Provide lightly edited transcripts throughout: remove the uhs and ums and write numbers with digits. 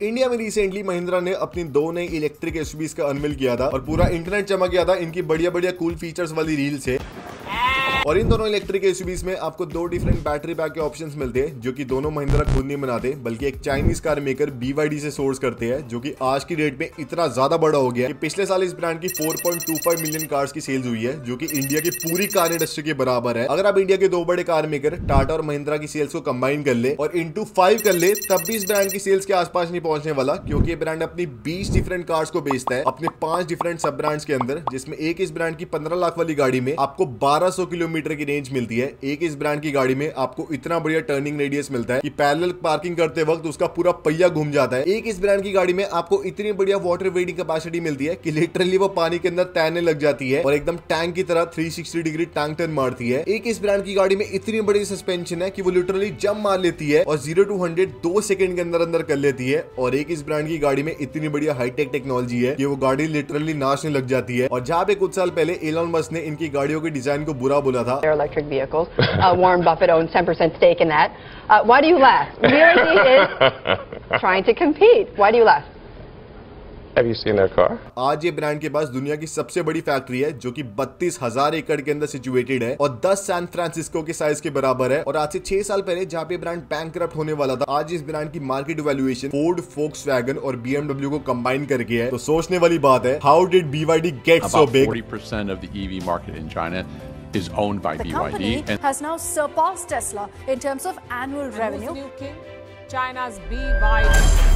India में recently Mahindra ने अपनी 2 नई इलेक्ट्रिक एसयूवीज का अनवील किया था और पूरा इंटरनेट चमक गया था इनकी बढ़िया बढ़िया कूल फीचर्स वाली रील से। और इन दोनों इलेक्ट्रिक एसयूवीज में आपको 2 डिफरेंट बैटरी पैक के ऑप्शंस मिलते हैं, जो कि दोनों महिंद्रा खुद नहीं बनाते बल्कि एक चाइनीज कार मेकर BYD से सोर्स करते हैं, जो कि आज की डेट में इतना ज्यादा बड़ा हो गया कि पिछले साल इस ब्रांड की 4.25 मिलियन कार्स की सेल्स हुई है, जो कि इंडिया की पूरी कार इंडस्ट्री के बराबर है। अगर आप इंडिया के 2 बड़े कार मेकर टाटा और महिंद्रा की सेल्स को कंबाइन कर ले और इंटू 5 कर ले, तब भी इस ब्रांड की सेल्स के आसपास नहीं पहुंचने वाला, क्योंकि ये ब्रांड अपनी 20 डिफरेंट कार्स को बेचता है अपने 5 डिफरेंट सब ब्रांड्स के अंदर, जिसमें एक इस ब्रांड की 15 लाख वाली गाड़ी में आपको 1200 किलोमीटर की रेंज मिलती है। एक इस ब्रांड की गाड़ी में आपको इतना बढ़िया टर्निंग रेडियस मिलता है कि पैरेलल पार्किंग करते वक्त उसका पूरा पहिया घूम जाता है। एक इस ब्रांड की गाड़ी में आपको इतनी बढ़िया वाटर वेटिंग कैपेसिटी मिलती है कि लिटरली वो पानी के अंदर तैरने लग जाती है और एकदम टैंक की तरह 360 डिग्री टैंक टर्न मारती है। एक इस ब्रांड की गाड़ी में इतनी बड़ी सस्पेंशन है कि वो लिटरली जंप मार लेती है और 0 to 100 2 सेकंड के अंदर अंदर कर लेती है। और एक इस ब्रांड की गाड़ी में इतनी बढ़िया हाईटेक टेक्नोलॉजी है कि वो गाड़ी लिटरली नाचने लग जाती है। और जहां पे कुछ साल पहले एलन मस्क ने इनकी गाड़ियों के डिजाइन को बुरा बोला था, Warren Buffett owns 10% stake in that. Why do you laugh? BYD is trying to compete. Why do you laugh? Have you seen their car? आज ये ब्रांड के पास दुनिया की सबसे बड़ी फैक्ट्री है, जो कि 32,000 एकड़ के अंदर सिचुएटेड है और 10 सैन फ्रांसिस्को के साइज के बराबर है। और आज से 6 साल पहले जहाँ पे ब्रांड बैंकरप्ट होने वाला था, आज इस ब्रांड की मार्केट वैल्यूएशन फोर्ड, फोक्सवैगन और BMW को कंबाइन करके है। तो सोचने वाली बात है, how did BYD get so big? 40% of the EV market in China is owned by The BYD. company has now surpassed Tesla in terms of annual revenue. Who's the new king? China's BYD.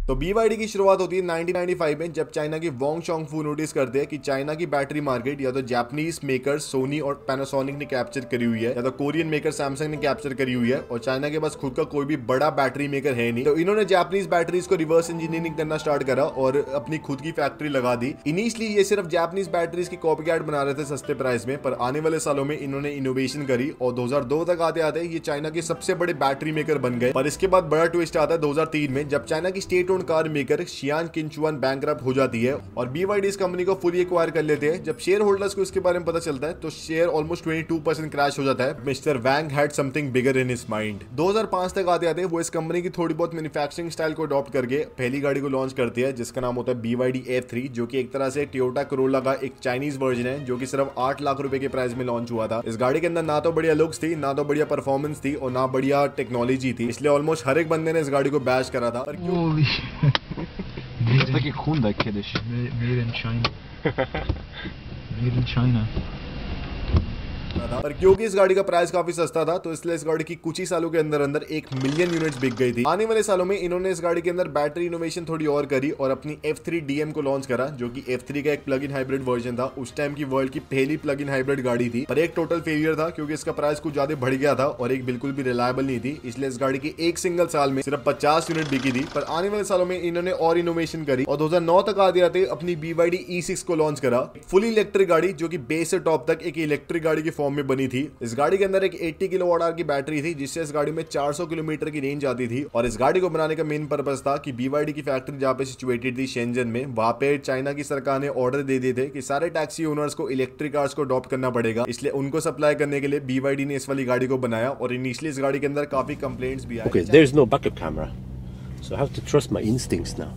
तो BYD की शुरुआत होती है 1995 में, जब China की Wong शोंगफू notice करते हैं कि चाइना की बैटरी मार्केट या तो जापानीज मेकर सोनी और पैनासोनिक ने कैप्चर करी हुई है या तो कोरियन मेकर सैमसंग ने कैप्चर करी हुई है, और चाइना के पास खुद का कोई भी बड़ा बैटरी मेकर है नहीं। तो इन्होंने जापानीज बैटरीज को रिवर्स इंजीनियरिंग करना स्टार्ट करा और अपनी खुद की फैक्ट्री लगा दी। इनिशियली ये सिर्फ जापानीज बैटरीज की कॉपीकैट बना रहे थे सस्ते प्राइस में, पर आने वाले सालों में इन्होंने इनोवेशन करी और 2002 तक आते आते ये चाइना के सबसे बड़े बैटरी मेकर बन गए। पर इसके बाद बड़ा ट्विस्ट आता है 2003 में, जब चाइना की state owned car maker Xian Qinchuan bankrupt हो जाती है और BYD इस कंपनी को फुली एक्वायर कर लेते हैं। जब शेयर होल्डर्स को इसके बारे में पता चलता है तो शेयर ऑलमोस्ट 22% क्रैश हो जाता है। Mister Wang had something bigger in his mind. 2005 तक आते आते वो इस कंपनी की थोड़ी बहुत मैन्युफैक्चरिंग स्टाइल को अडॉप्ट करके पहली गाड़ी को लॉन्च करती है, जिसका नाम होता है BYD F3, जो कि एक तरह से टोयोटा कोरोला का एक चाइनीज वर्जन है, जो कि सिर्फ 8 लाख रुपए के प्राइस में लॉन्च हुआ था। इस गाड़ी के अंदर ना तो बढ़िया लुक्स थी, ना तो बढ़िया परफॉर्मेंस थी और ना बढ़िया टेक्नोलॉजी थी, इसलिए ऑलमोस्ट हर एक बंदे ने इस गाड़ी को बैश करा था। It's like a Hyundai kiddish. Made in China. Made in China. पर क्योंकि इस गाड़ी का प्राइस काफी सस्ता था, तो इसलिए इस गाड़ी की कुछ ही सालों के अंदर अंदर 1 मिलियन यूनिट्स बिक गई थी। आने वाले सालों में इन्होंने इस गाड़ी के अंदर बैटरी इनोवेशन थोड़ी और करी और अपनी F3 DM को लॉन्च करा, जो कि F3 का एक प्लग इन हाइब्रिड वर्जन था। उस टाइम की वर्ल्ड की पहली प्लग इन हाइब्रिड गाड़ी थी, पर एक टोटल फेलियर था क्योंकि इसका प्राइस कुछ ज्यादा बढ़ गया था और एक बिल्कुल भी रिलायबल नहीं थी, इसलिए इस गाड़ी की एक सिंगल साल में सिर्फ 50 यूनिट बिकी थी। पर आने वाले सालों में इन्होंने और इनोवेशन करी और 2009 तक आते आते अपनी BYD E6 को लॉन्च करा, फुली इलेक्ट्रिक गाड़ी, जो कि बेस से टॉप तक एक इलेक्ट्रिक गाड़ी की फॉर्म में बनी थी। इस गाड़ी के अंदर एक 80 किलोवाट आवर की बैटरी थी, जिससे इस गाड़ी में 400 किलोमीटर की रेंज आती थी। और इस गाड़ी को बनाने का मेन पर्पस था कि BYD की फैक्ट्री जहाँ पे सिचुएटेड थी शेंजन में, वहां पे चाइना की सरकार ने ऑर्डर दे दिए थे कि सारे टैक्सी ओनर्स को इलेक्ट्रिक कार्स को अडॉप्ट करना पड़ेगा, इसलिए उनको सप्लाई करने के लिए BYD ने इस वाली गाड़ी को बनाया। और इनिशियली इस गाड़ी के अंदर काफी कंप्लेंट्स भी आए। Okay, there is no backup camera, so I have to trust my instincts now,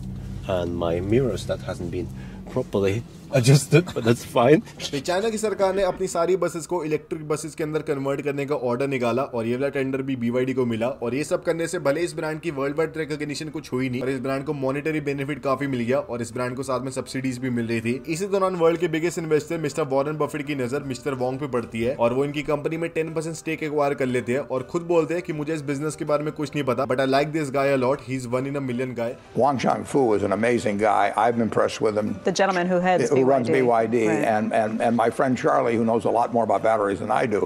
and my mirrors that hasn't been properly adjusted, but that's fine. तो चाइना की सरकार ने अपनी सारी बसेस को इलेक्ट्रिक बसेस के अंदर कन्वर्ट करने का ऑर्डर निकाला और ये वाला टेंडर भी BYD को मिला। और ये सब करने से भले इस ब्रांड की वर्ल्ड वाइड रिकॉग्निशन कुछ हुई नहीं, पर इस ब्रांड को मॉनेटरी बेनिफिट काफी मिल गया और इस ब्रांड को साथ में सब्सिडीज भी मिल रही थी। इसी दौरान वर्ल्ड के biggest investor mister Warren Buffett की नजर मिस्टर वोंग पे पड़ती है और वो इनकी कंपनी में 10% स्टेक एक्वायर कर लेते हैं और खुद बोलते हैं कि मुझे इस बिजनेस के बारे में कुछ नहीं पता, but I like this guy a lot, he is one in a million guy. Wang Shangfu is an amazing guy. I'm impressed with him. The gentleman who runs BYD. Right. And my friend Charlie, who knows a lot more about batteries than I do,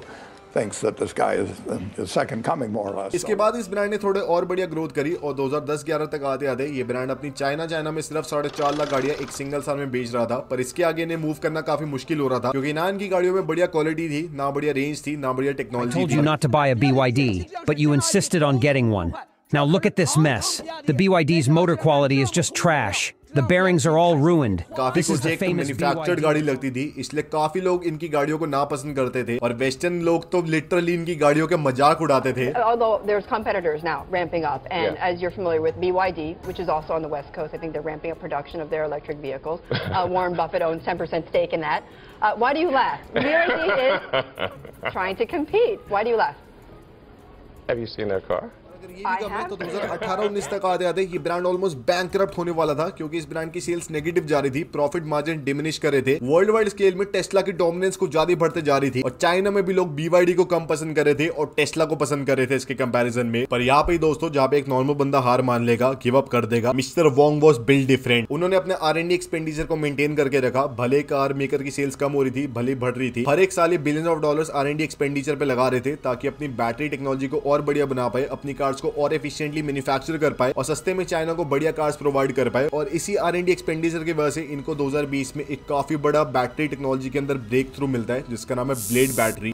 thinks that this guy is second coming more or less. इसके बाद इस brand ने थोड़े और बढ़िया growth करी और 2010-11 तक आते आते ये ब्रांड अपनी चाइना में सिर्फ 4.5 लाख गाड़ियां एक सिंगल साल में बेच रहा था। पर इसके आगे इन्हें मूव करना काफी मुश्किल हो रहा था, क्योंकि ना इनकी गाड़ियों में बढ़िया क्वालिटी थी, ना बढ़िया रेंज थी, ना बढ़िया टेक्नोलॉजी थी। I told you not to buy a BYD, but you insisted on getting one. Now look at this mess. The BYD's motor quality is just trash. The bearings are all ruined. काफी कुछ एक manufactured गाड़ी लगती थी, इसलिए काफी लोग इनकी गाड़ियों को नापसंद करते थे और वेस्टर्न लोग तो लिटरली इनकी गाड़ियों के मजाक उड़ाते थे. Although there's competitors now ramping up, and as you're familiar with BYD, which is also on the West Coast, I think they're ramping up production of their electric vehicles. Warren Buffett owns 10% stake in that. Why do you laugh? BYD is trying to compete. Why do you laugh? Have you seen their car? अगर ये भी कम है तो 2018-19 तक आते आते ये brand almost bankrupt होने वाला था, क्योंकि इस ब्रांड की सेल्स नेगेटिव जा रही थी, प्रॉफिट मार्जिन डिमिनिश कर रहे थे. वर्ल्ड वाइड स्केल में टेस्ला की डोमिनेंस को ज्यादा बढ़ते जा रही थी और चाइना में भी लोग BYD को कम पसंद कर रहे थे और टेस्ला को पसंद कर रहे थे इसके कंपैरिजन में. पर यहाँ पे दोस्तों, जहाँ पे एक नॉर्मल बंदा हार मान लेगा, गिव अप कर देगा, mister Wong was build different. उन्होंने अपने R&D एक्सपेंडिचर को मेंटेन करके रखा. भले कार मेकर की सेल्स कम हो रही थी, भले बढ़ रही थी, हर एक साल billions of dollars R&D expenditure पे लगा रहे थे ताकि अपनी बैटरी टेक्नोलॉजी को और बढ़िया बना पाए, अपनी कार्स को और एफिशिएंटली मैन्युफैक्चर कर पाए और सस्ते में चाइना को बढ़िया कार्स प्रोवाइड कर पाए. और इसी R&D एक्सपेंडिचर की वजह से इनको 2020 में एक काफी बड़ा बैटरी टेक्नोलॉजी के अंदर ब्रेक थ्रू मिलता है, जिसका नाम है ब्लेड बैटरी,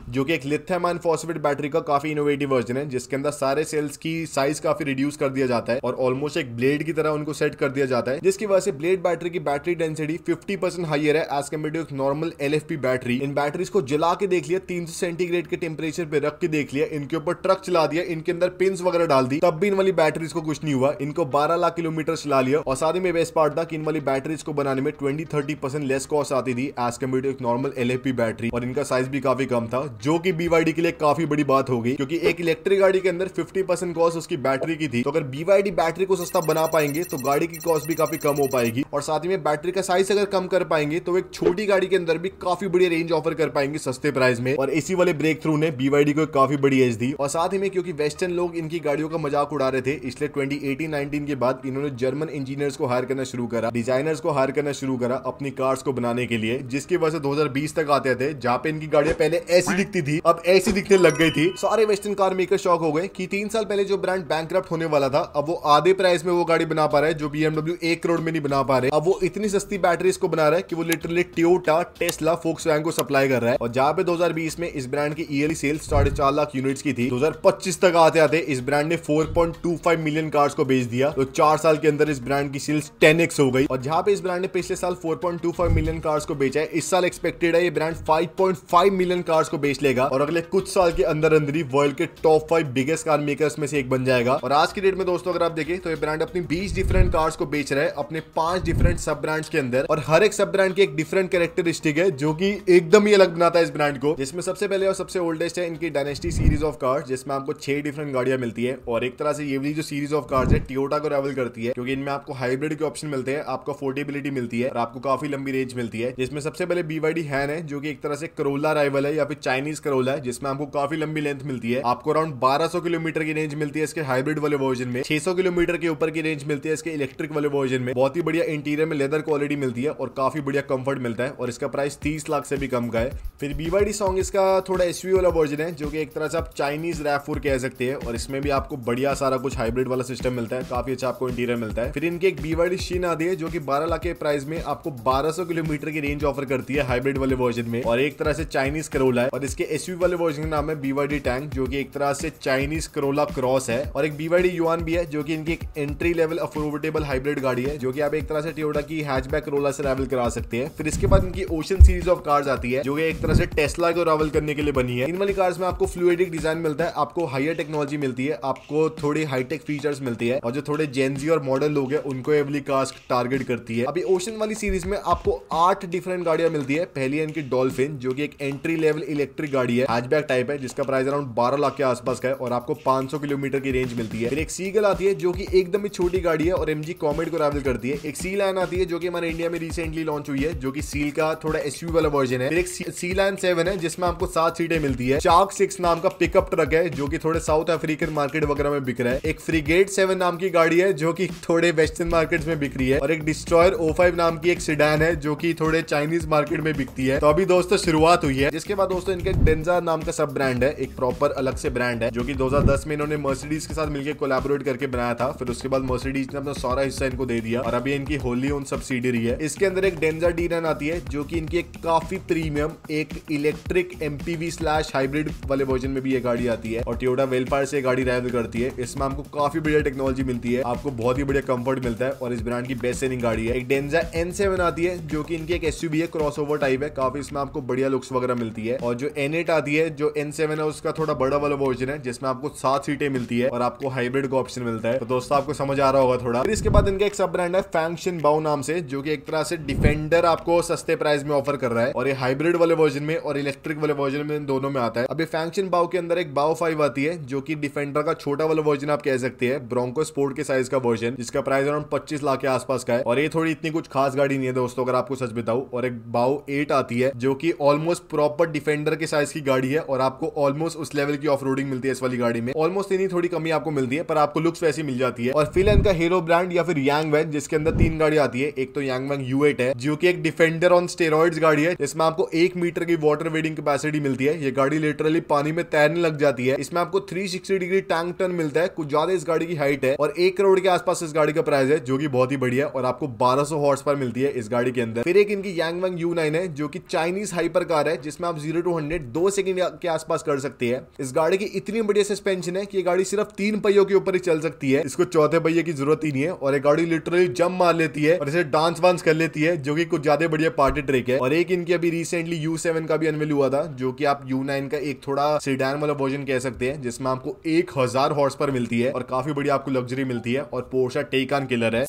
जो कि एक लिथियम आयन फॉस्फेट बैटरी का काफी इनोवेटिव वर्जन है, जिसके अंदर सारे सेल्स की साइज काफी रिड्यूस कर दिया जाता है और ऑलमोस्ट एक ब्लेड की तरह उनको सेट कर दिया जाता है, जिसकी वजह से ब्लेड बैटरी की बैटरी डेंसिटी 50% हाइयर है as compare to normal LFP battery. इन बैटरीज को जला के देख लिया, 300 सेंटीग्रेड के टेम्परेचर पे रख के देख लिया, इनके ऊपर ट्रक चला दिया, इनके अंदर पिंस वगैरह डाल दी, तब भी इन वाली बैटरीज को कुछ नहीं हुआ. इनको 12 लाख किलोमीटर चला लिया और साथ ही में बेस्ट पार्ट था कि इन वाली बैटरीज को बनाने में 20-30% लेस कॉस्ट आती थी एज कम्पेयर टू एक नॉर्मल LFP बैटरी, और इनका साइज भी काफी कम था, जो कि BYD के लिए काफी बड़ी बात हो गई, क्योंकि एक इलेक्ट्रिक गाड़ी के अंदर 50% कॉस्ट उसकी बैटरी की थी. तो अगर BYD बैटरी को सस्ता बना पाएंगे तो गाड़ी की कॉस्ट भी काफी कम हो पाएगी, और साथ ही में बैटरी का साइज अगर कम कर पाएंगे तो एक छोटी गाड़ी के अंदर भी काफी बड़ी रेंज ऑफर कर पाएंगे सस्ते प्राइस में. और इसी वाले ब्रेक थ्रू ने BYD को काफी बड़ी एज दी. और साथ ही में क्योंकि वेस्टर्न लोग इनकी गाड़ियों का मजाक उड़ा रहे थे, इसलिए 2018-19 के बाद इन्होंने जर्मन इंजीनियर्स को हायर करना शुरू करा, डिजाइनर्स को हायर करना शुरू करा अपनी कार्स को बनाने के लिए, जिसकी वजह से 2020 तक आते थे जहां पे इनकी गाड़ियां पहले ऐसी दिखती थी अब ऐसी दिखने लग गई थी. सारे वेस्टर्न कार मेकर शॉक हो गए कि 3 साल पहले जो ब्रांड बैंकरप्ट होने वाला था, अब वो आधे प्राइस में वो गाड़ी बना पा रहा है जो BMW 1 करोड़ में नहीं बना पा रहे. अब वो इतनी सस्ती बैटरीज को बना रहा है कि वो लिटरली टोयोटा, टेस्ला, फोक्सवैगन को सप्लाई कर रहा है. और जहां पे 2020 में इस ब्रांड की ईयरली सेल्स 4.5 लाख यूनिट्स की थी, 2025 तक आते आते इस ब्रांड ने 4.25 मिलियन कार्स को बेच दिया. तो 4 साल के अंदर इस ब्रांड की सेल्स 10x हो गई. और जहां पे इस ब्रांड ने पिछले साल 4.25 मिलियन कार्स को बेचा है, इस साल एक्सपेक्टेड है ये ब्रांड 5.5 मिलियन कार्स को बेच लेगा और अगले कुछ साल के अंदर अंदर ही वर्ल्ड के टॉप 5 बिगेस्ट कार मेकर्स में से एक बन जाएगा. और आज की डेट में दोस्तों अगर आप देखें तो ये ब्रांड अपनी 20 डिफरेंट कार्स को बेच रहा है अपने 5 डिफरेंट सब ब्रांड्स के अंदर, और हर एक सब ब्रांड की एक डिफरेंट कैरेक्टरिस्टिक है जो कि एकदम ही अलग बनाता है इस ब्रांड को. जिसमें सबसे पहले और सबसे ओल्डेस्ट है इनकी डायनेस्टी सीरीज ऑफ कार्स, जिसमें आपको 6 डिफरेंट गाड़ियां मिलती है. और एक तरह से ये वाली जो सीरीज ऑफ कार्स है टोयोटा को राइवल करती है, क्योंकि इनमें आपको हाइब्रिड के ऑप्शन मिलते हैं, आपको अफोर्डेबिलिटी मिलती है और आपको काफी लंबी रेंज मिलती है. जिसमें सबसे पहले BYD हैन है, जो कि एक तरह से करोला राइवल है या फिर चाइनीज करोला है, जिसमें आपको काफी लंबी लेंथ मिलती है. आपको अराउंड 1200 किलोमीटर की रेंज मिलती है इसके हाइब्रिड वाले वर्जन में, 600 किलोमीटर के ऊपर की रेंज मिलती है इसके इलेक्ट्रिक वाले वर्जन में. बहुत ही बढ़िया इंटीरियर में लेदर क्वालिटी मिलती है और काफी बढ़िया कंफर्ट मिलता है, और इसका प्राइस 30 लाख से भी कम का है. फिर BYD सॉन्ग इसका थोड़ा SUV वाला वर्जन है, जो कि एक तरह से आप चाइनीज RAV4 कह सकते हैं, और इसमें भी आपको बढ़िया सारा कुछ हाइब्रिड वाला सिस्टम मिलता है, काफी अच्छा आपको इंटीरियर मिलता है. फिर इनकी एक BYD शीन आती है जो कि 12 लाख के प्राइस में आपको 1200 किलोमीटर की रेंज ऑफर करती है हाइब्रिड वाले वर्जन में, और एक तरह से चाइनीज करोला है. और इसके SUV वाले वर्जन का नाम है BYD टैंक, जो कि एक तरह से चाइनीज करोला क्रॉस है. और एक BYD युआन भी है, जो कि इनकी एक एंट्री लेवल अफोर्डेबल हाइब्रिड गाड़ी है, जो कि आप एक तरह से टोयोटा की हैचबैक करोला से राइवल करा सकते हैं. फिर इसके बाद इनकी ओशन सीरीज ऑफ कार्स आती है, जो कि एक तरह से टेस्ला को राइवल करने के लिए बनी है. इन वाली कार्स में आपको फ्लूइडिक डिजाइन मिलता है, आपको हायर टेक्नोलॉजी मिलती है, आपको थोड़ी हाईटेक फीचर्स मिलती है, और जो थोड़े जेनजी और मॉडल लोग हैं उनको ये वाली कार्स टारगेट करती है. अभी ओशन वाली सीरीज में आपको 8 डिफरेंट गाड़ियां मिलती है. पहली है इनकी डॉल्फिन, जो कि एक एंट्री लेवल इलेक्ट्रिक गाड़ी है, हैचबैक टाइप है, जिसका प्राइस अराउंड 12 लाख के आसपास का है और आपको 500 किलोमीटर की रेंज मिलती है. फिर एक सीगल आती है, जो कि एकदम ही छोटी गाड़ी है और MG कॉमेट को राइवल करती है. एक सी लाइन आती है, जो कि हमारे इंडिया में रिसेंटली लॉन्च हुई है, जो कि सील का थोड़ा SUV वाला वर्जन है. फिर एक सी लाइन 7 है, जिसमें आपको 7 सीटें मिलती है. चार्क 6 नाम का पिकअप ट्रक है, जो कि थोड़े साउथ अफ्रीकन मार्केट वगैरह में बिक रहा है. एक फ्रिगेट 7 नाम की गाड़ी है, जो कि थोड़े वेस्टर्न मार्केट्स में बिक रही है. और एक डिस्ट्रॉयर O5 नाम की एक सेडान है, जो कि थोड़े चाइनीज मार्केट में बिकती है. तो अभी दोस्तों शुरुआत हुई है. जिसके बाद दोस्तों दोस्तों इनका एक डेंजा नाम का सब ब्रांड है, एक प्रॉपर अलग से ब्रांड है जो कि 2010 में इन्होंने मर्सिडीज के साथ मिलकर कोलैबोरेट करके बनाया था। फिर उसके बाद मर्सिडीज ने अपना सारा हिस्सा इनको दे दिया और अभी इनकी होली ओन सब्सिडरी है। इसके अंदर एक डेंजा D9 आती है जो कि इनकी एक काफी प्रीमियम एक इलेक्ट्रिक MPV/हाइब्रिड वाले वर्जन में भी ये गाड़ी आती है और टोयोटा वेलफायर से गाड़ी राइवल करती है। इसमें आपको काफी बढ़िया टेक्नोलॉजी मिलती है, आपको बहुत ही बढ़िया कंफर्ट मिलता है और इस ब्रांड की बेस्ट सेलिंग गाड़ी है। एक डेंजा N7 आती है जो कि इनकी एक SUV है, क्रॉसओवर टाइप है, काफी इसमें आपको बढ़िया लुक्स वगैरह मिलती है। और जो N8 आती है जो N7 है उसका थोड़ा बड़ा वाला वर्जन है जिसमें आपको 7 सीटें मिलती है और आपको हाइब्रिड का ऑप्शन मिलता है। तो दोस्तों आपको समझ आ रहा होगा थोड़ा। फिर इसके बाद इनका एक सब ब्रांड है फैंक्शन बाओ नाम से, जो कि एक तरह से डिफेंडर आपको सस्ते प्राइस में ऑफर कर रहा है और ये हाइब्रिड वाले वर्जन में और इलेक्ट्रिक वाले वर्जन में दोनों में आता है। अभी फैंक्शन बाओ के अंदर एक बाओ 5 आती है जो कि डिफेंडर का छोटा वाला वर्जन आप कह सकते हैं, ब्रोंको स्पोर्ट के साइज का वर्जन, जिसका प्राइस अराउंड 25 लाख के आसपास का है और ये थोड़ी इतनी कुछ खास गाड़ी नहीं है दोस्तों अगर आपको सच बताऊं। और एक बाओ 8 आती है जो कि ऑलमोस्ट प्रॉपर डिफेंडर के साइज की गाड़ी है और आपको ऑलमोस्ट उस लेवल की ऑफ रोडिंग मिलती है इस वाली गाड़ी में, ऑलमोस्ट इतनी थोड़ी कमी आपको मिलती है पर आपको लुक्स वैसी मिल जाती है। और फिर इनका हीरो ब्रांड या फिर यांगवैन जिसके अंदर 3 गाड़ी आती है। एक तो यांगवैन U8 है जो कि एक डिफेंडर ऑन स्टेरॉइड्स गाड़ी है, जिसमें आपको 1 मीटर की वाटर वेडिंग कैपेसिटी मिलती है। ये गाड़ी लिटरली पानी में तैरने लग जाती है। इसमें आपको 360 डिग्री टैंक टर्न मिलता है, कुछ ज्यादा इस गाड़ी की हाइट है और 1 करोड़ के आसपास इस गाड़ी का प्राइस है जो कि बहुत ही बढ़िया है और आपको 1200 हॉर्स पावर मिलती है इस गाड़ी के अंदर। फिर एक इनकी यांगवैन U9 है जो कि चाइनीज हाइपर कार है जिसमें आप 0 to 100 2 सेकंड के आसपास कर सकते हैं। इस गाड़ी की इतनी बढ़िया सस्पेंशन है कि ये गाड़ी सिर्फ 3 पहियों के ऊपर ही चल सकती है, इसको चौथे पहिए की जरूरत ही नहीं है और ये गाड़ी लिटरली जंप मार लेती है और इसे डांस वांस कर लेती है जो कि कुछ ज्यादा बढ़िया पार्टी ट्रिक है। और एक इनकी अभी रिसेंटली U7 का भी अनवील हुआ था जो कि आप U9 का एक थोड़ा सेडान वाला वर्जन कह सकते हैं, जिसमें आपको 1000 हॉर्स पावर मिलती है और काफी बढ़िया आपको लग्जरी मिलती है और पोर्शा टेकान किलर है।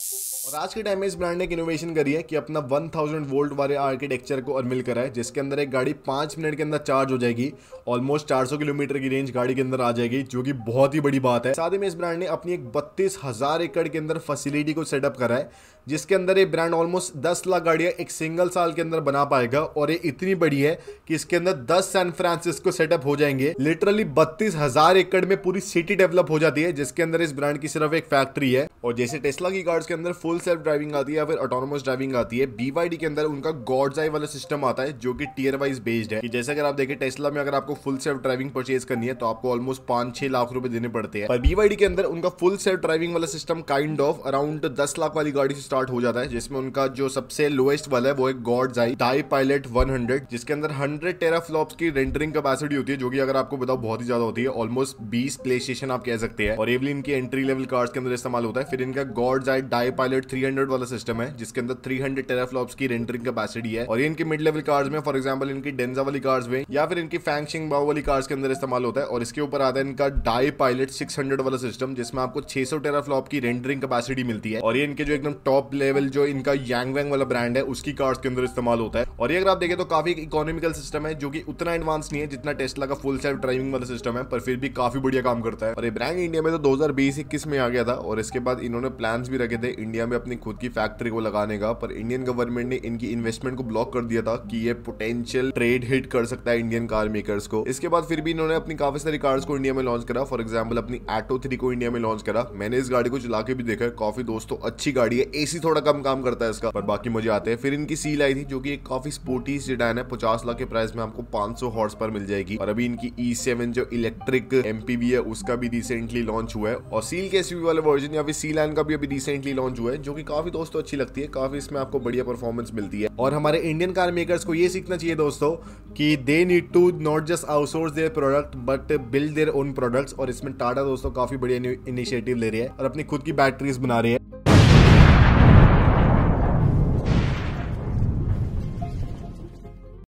और आज के टाइम में इस ब्रांड ने एक इनोवेशन करी है कि अपना 1000 वोल्ट वाले आर्किटेक्चर को अनवील करा है, जिसके अंदर एक गाड़ी 5 मिनट के अंदर चार्ज हो जाएगी, ऑलमोस्ट 400 किलोमीटर की रेंज गाड़ी के अंदर आ जाएगी, जो कि बहुत ही बड़ी बात है। साथ ही में इस ब्रांड ने अपनी एक 32,000 एकड़ के अंदर फैसिलिटी को सेटअप करा है, जिसके अंदर ये ब्रांड ऑलमोस्ट 10 लाख गाड़ियां एक सिंगल साल के अंदर बना पाएगा और ये इतनी बड़ी है कि इसके अंदर 10 सैन फ्रांसिस्को सेटअप हो जाएंगे। लिटरली 32,000 एकड़ में पूरी सिटी डेवलप हो जाती है, जिसके अंदर इस ब्रांड की सिर्फ एक फैक्ट्री है। और जैसे टेस्ला की कार्स के अंदर फुल सेल्फ ड्राइविंग आती है या फिर ऑटोनोमस ड्राइविंग आती है, BYD के अंदर उनका गॉड्स आई वाला सिस्टम आता है जो कि टियर वाइज बेस्ड है। कि जैसे अगर आप देखें टेस्ला में अगर आपको फुल सेल्फ ड्राइविंग परचेज करनी है तो आपको ऑलमोस्ट 5-6 लाख रुपए देने पड़ते हैं, पर BYD के अंदर उनका फुल सेल्फ ड्राइविंग वाला system kind of around 10 lakh वाली गाड़ी से स्टार्ट हो जाता है, जिसमें उनका जो सबसे लोएस्ट वाला है वो एक गॉड्स आई डाई पायलट 100, जिसके अंदर 100 टेराफ्लॉप्स की रेंडरिंग कैपेसिटी होती है, जो कि अगर आपको बताओ बहुत ही ज्यादा होती है, ऑलमोस्ट 20 प्ले स्टेशन आप कह सकते हैं। और ये भी इनकी एंट्री लेवल कार्स के अंदर इस्तेमाल होता है। फिर इनका गॉड्स आई डाई पायलट 300 वाला सिस्टम है, जिसके अंदर 300 टेराफ्लॉप्स की रेंडरिंग कैपेसिटी है और ये इनकी मिड लेवल कार्स में, फॉर एग्जांपल इनकी डेंजा वाली कार्स में या फिर इनकी फैंक्शन बाओ वाली कार्स के अंदर इस्तेमाल होता है। और इसके ऊपर आता है इनका डाई पायलट 600 वाला सिस्टम, जिसमें आपको 600 टेराफ्लॉप की रेंडरिंग कैपेसिटी मिलती है और ये इनके जो एकदम टॉप लेवल जो इनका यांगवैन वाला ब्रांड है उसकी कार्स के अंदर इस्तेमाल होता है। और ये अगर आप देखें तो काफी इकोनॉमिकल सिस्टम है, जो कि उतना एडवांस नहीं है जितना टेस्ला का फुल सेल्फ ड्राइविंग वाला सिस्टम है, पर फिर भी काफी बढ़िया काम करता है। और ये ब्रांड इंडिया में तो 2020-21 में आ गया था और इसके बाद इन्होंने प्लान्स भी रखे थे इंडिया में अपनी खुद की फैक्ट्री को लगाने का, पर इंडियन गवर्नमेंट ने इनकी इन्वेस्टमेंट को ब्लॉक कर दिया था कि ये पोटेंशियल ट्रेड हिट कर सकता है इंडियन कार मेकर्स को। इसके बाद फिर भी इन्होंने अपनी काफी सारी कार्स को इंडिया में लॉन्च करा, फॉर एग्जांपल अपनी एटो 3 को इंडिया में लॉन्च करा। मैंने इस गाड़ी को चला के भी देखा है, काफी दोस्तों अच्छी गाड़ी है, एसी थोड़ा कम काम करता है इसका, पर बाकी मजे आते हैं। फिर इनकी सील आई थी जो कि एक काफी स्पोर्टी सेडान है, 50 लाख के प्राइस में आपको 500 हॉर्स पावर मिल जाएगी। और अभी इनकी E7 जो इलेक्ट्रिक MPV है उसका भी रिसेंटली लॉन्च हुआ है और सील के SUV वाले वर्जन या फिर सी लाइन का भी अभी रिसेंटली लॉन्च हुआ है, जो कि काफी दोस्तों अच्छी लगती है, काफी इसमें आपको बढ़िया परफॉर्मेंस मिलती है। और हमारे इंडियन कार मेकर्स को ये सीखना चाहिए दोस्तों कि they need to not just outsource their product but build their own products. और इसमें टाटा दोस्तों काफी बढ़िया इनिशिएटिव ले रही है और अपनी खुद की बैटरीज बना रही है।